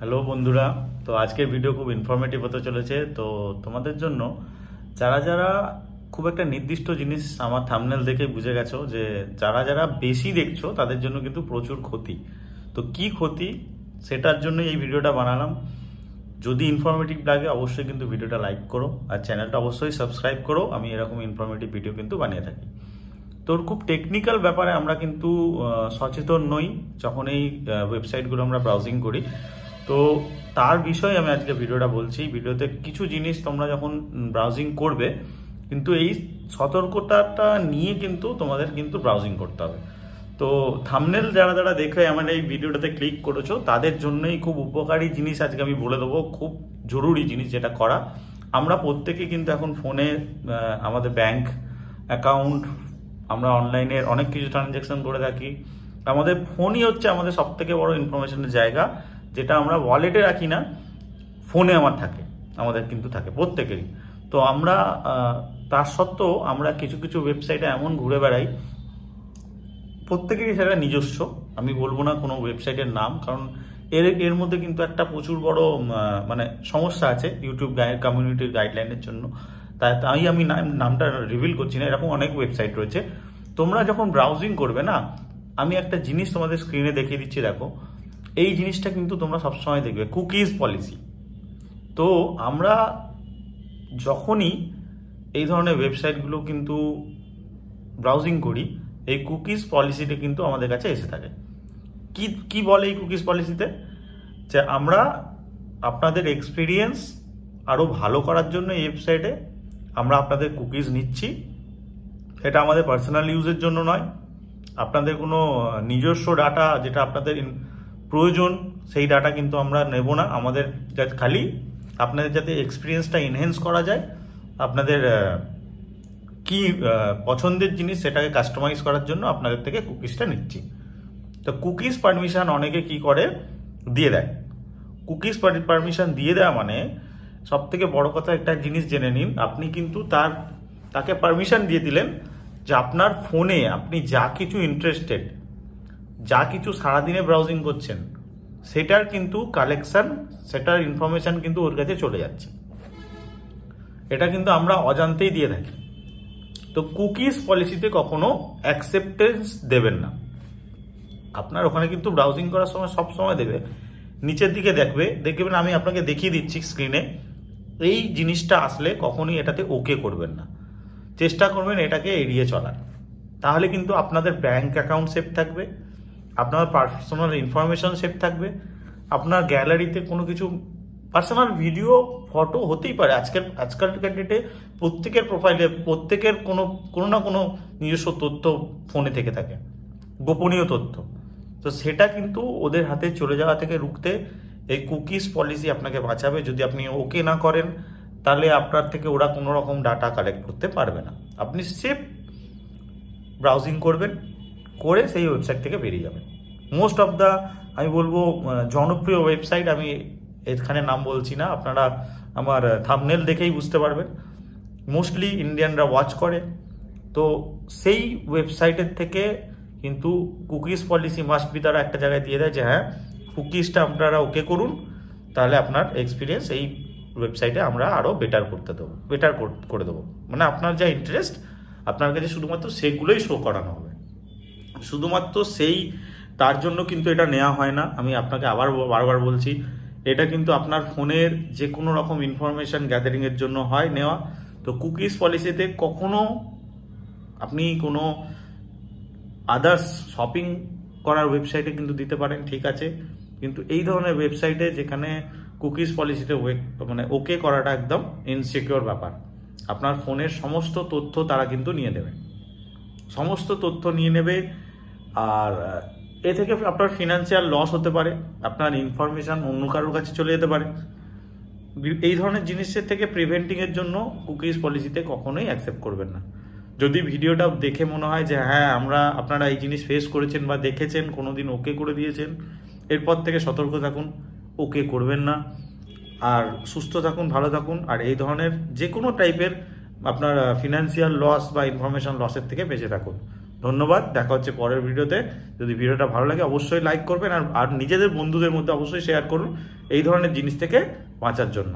Hello বন্ধুরা, তো আজকের ভিডিও খুব ইনফরমেটিভ হতে চলেছে। তো তোমাদের জন্য যারা যারা খুব একটা নির্দিষ্ট জিনিস আমার থাম্বনেল দেখে বুঝে গেছো যে যারা যারা বেশি দেখছো তাদের জন্য কিন্তু প্রচুর ক্ষতি। তো কি ক্ষতি সেটার জন্য এই ভিডিওটা বানালাম। যদি ইনফরমেটিভ লাগে অবশ্যই কিন্তু ভিডিওটা লাইক করো আর চ্যানেলটা অবশ্যই সাবস্ক্রাইব করো। আমি এরকম ইনফরমেটিভ ভিডিও কিন্তু বানিয়ে থাকি। তো খুব টেকনিক্যাল ব্যাপারে আমরা কিন্তু সচেতন নই যখন এই ওয়েবসাইটগুলো আমরা ব্রাউজিং করি। তো তার বিষয়ে আমি আজকে ভিডিওটা বলছি। ভিডিওতে কিছু জিনিস তোমরা যখন ব্রাউজিং করবে কিন্তু এই সতর্কতাটা নিয়ে কিন্তু তোমাদের কিন্তু ব্রাউজিং করতে হবে। তো থাম্বনেল যারা যারা দেখে আমার এই ভিডিওটাতে ক্লিক করেছো তাদের জন্যই খুব উপকারী জিনিস আজকে আমি বলে দেবো, খুব জরুরি জিনিস যেটা করা। আমরা প্রত্যেকে কিন্তু এখন ফোনে আমাদের ব্যাংক অ্যাকাউন্ট, আমরা অনলাইনের অনেক কিছু ট্রানজ্যাকশন করে থাকি। আমাদের ফোনই হচ্ছে আমাদের সব থেকে বড় ইনফরমেশনের জায়গা, যেটা আমরা ওয়ালেটে রাখি না, ফোনে আমাদের কিন্তু থাকে প্রত্যেকেরই। তো আমরা তার সত্ত্বেও আমরা কিছু কিছু ওয়েবসাইটে এমন ঘুরে বেড়াই, প্রত্যেকেরই সেটা নিজস্ব। আমি বলবো না কোনো ওয়েবসাইটের নাম, কারণ এর মধ্যে কিন্তু একটা প্রচুর বড় মানে সমস্যা আছে ইউটিউব কমিউনিটির গাইডলাইনের জন্য। তাই আমি নামটা রিভিল করছি না। এরকম অনেক ওয়েবসাইট রয়েছে। তোমরা যখন ব্রাউজিং করবে না, আমি একটা জিনিস তোমাদের স্ক্রিনে দেখিয়ে দিচ্ছি, দেখো। এই জিনিসটা কিন্তু তোমরা সবসময় দেখবে, কুকিজ পলিসি। তো আমরা যখনই এই ধরনের ওয়েবসাইটগুলো কিন্তু ব্রাউজিং করি, এই কুকিজ পলিসিটা কিন্তু আমাদের কাছে এসে থাকে। কি বলে এই কুকিজ পলিসিতে? যে আমরা আপনাদের এক্সপিরিয়েন্স আরও ভালো করার জন্য এই ওয়েবসাইটে আমরা আপনাদের কুকিজ নিচ্ছি। এটা আমাদের পার্সোনাল ইউজের জন্য নয়, আপনাদের কোনো নিজস্ব ডাটা যেটা আপনাদের প্রয়োজন সেই ডাটা কিন্তু আমরা নেব না। আমাদের খালি আপনাদের যাতে এক্সপিরিয়েন্সটা এনহ্যান্স করা যায়, আপনাদের কি পছন্দের জিনিস সেটাকে কাস্টমাইজ করার জন্য আপনাদের থেকে কুকিজটা নিচ্ছি। তো কুকিজ পারমিশন অনেকে কি করে দিয়ে দেয়। কুকিজ পারমিশন দিয়ে দেওয়া মানে সব থেকে বড় কথা একটা জিনিস জেনে নিন, আপনি কিন্তু তাকে পারমিশন দিয়ে দিলেন যে আপনার ফোনে আপনি যা কিছু ইন্টারেস্টেড, যা কিছু সারাদিনে ব্রাউজিং করছেন সেটার কিন্তু কালেকশন, সেটার ইনফরমেশন কিন্তু ওর কাছে চলে যাচ্ছে। এটা কিন্তু আমরা অজান্তেই দিয়ে থাকি। তো কুকিজ পলিসিতে কখনো অ্যাকসেপ্টেন্স দেবেন না। আপনার ওখানে কিন্তু ব্রাউজিং করার সময় সব সময় দেবে, নিচের দিকে দেখবেন আমি আপনাকে দেখিয়ে দিচ্ছি স্ক্রিনে। এই জিনিসটা আসলে কখনোই এটাতে ওকে করবেন না, চেষ্টা করবেন এটাকে এড়িয়ে চলার। তাহলে কিন্তু আপনাদের ব্যাংক অ্যাকাউন্ট সেফ থাকবে, আপনার পার্সোনাল ইনফরমেশন সেফ থাকবে, আপনার গ্যালারিতে কোনো কিছু পার্সোনাল ভিডিও ফটো হতেই পারে। আজকালকার ডেটে প্রত্যেকের প্রোফাইলে প্রত্যেকের কোনো না কোনো নিজস্ব তথ্য ফোনে থেকে থাকে, গোপনীয় তথ্য। তো সেটা কিন্তু ওদের হাতে চলে যাওয়া থেকে রুখতে এই কুকিজ পলিসি আপনাকে বাঁচাবে। যদি আপনি ওকে না করেন তাহলে আপনার থেকে ওরা কোনো রকম ডাটা কালেক্ট করতে পারবে না। আপনি সেফ ব্রাউজিং করবেন, করে সেই ওয়েবসাইট থেকে বেরিয়ে যাবেন। মোস্ট অফ দ্য আমি বলবো জনপ্রিয় ওয়েবসাইট, আমি এখানে নাম বলছি না, আপনারা আমার থাম্বনেল দেখেই বুঝতে পারবেন, মোস্টলি ইন্ডিয়ানরা ওয়াচ করে। তো সেই ওয়েবসাইটের থেকে কিন্তু কুকিজ পলিসি মাস্ট বি তারা একটা জায়গায় দিয়ে দেয় যে হ্যাঁ কুকিজটা আপনারা ওকে করুন, তাহলে আপনার এক্সপিরিয়েন্স এই ওয়েবসাইটে আমরা আরও বেটার করে দেবো। মানে আপনার যা ইন্টারেস্ট আপনার কাছে শুধুমাত্র সেগুলোই শো করানো হবে। শুধুমাত্র তার জন্য কিন্তু এটা নেওয়া হয় না। আমি আপনাকে আবার বারবার বলছি, এটা কিন্তু আপনার ফোনের যে কোনো রকম ইনফরমেশন গ্যাদারিংয়ের জন্য হয় নেওয়া। তো কুকিজ পলিসিতে কখনো আপনি কোনো আদার্স শপিং করার ওয়েবসাইটে কিন্তু দিতে পারেন, ঠিক আছে, কিন্তু এই ধরনের ওয়েবসাইটে যেখানে কুকিজ পলিসিতে মানে ওকে করাটা একদম ইনসিকিউর ব্যাপার। আপনার ফোনের সমস্ত তথ্য তারা কিন্তু নিয়ে নেবে, সমস্ত তথ্য নিয়ে নেবে। আর এ থেকে আপনার ফিনান্সিয়াল লস হতে পারে, আপনার ইনফরমেশন অন্য কারোর কাছে চলে যেতে পারে। এই ধরনের জিনিসের থেকে প্রিভেন্টিংয়ের জন্য কুকিজ পলিসিতে কখনোই অ্যাকসেপ্ট করবেন না। যদি ভিডিওটা দেখে মনে হয় যে হ্যাঁ আপনারা এই জিনিস ফেস করেছেন বা দেখেছেন, কোনোদিন ওকে করে দিয়েছেন, এরপর থেকে সতর্ক থাকুন, ওকে করবেন না। আর সুস্থ থাকুন, ভালো থাকুন। আর এই ধরনের যে কোনো টাইপের আপনার ফিনান্সিয়াল লস বা ইনফরমেশন লসের থেকে বেঁচে থাকুন। ধন্যবাদ, দেখা হচ্ছে পরের ভিডিওতে। যদি ভিডিওটা ভালো লাগে অবশ্যই লাইক করবেন, আর নিজেদের বন্ধুদের মধ্যে অবশ্যই শেয়ার করুন এই ধরনের জিনিস থেকে বাঁচার জন্য।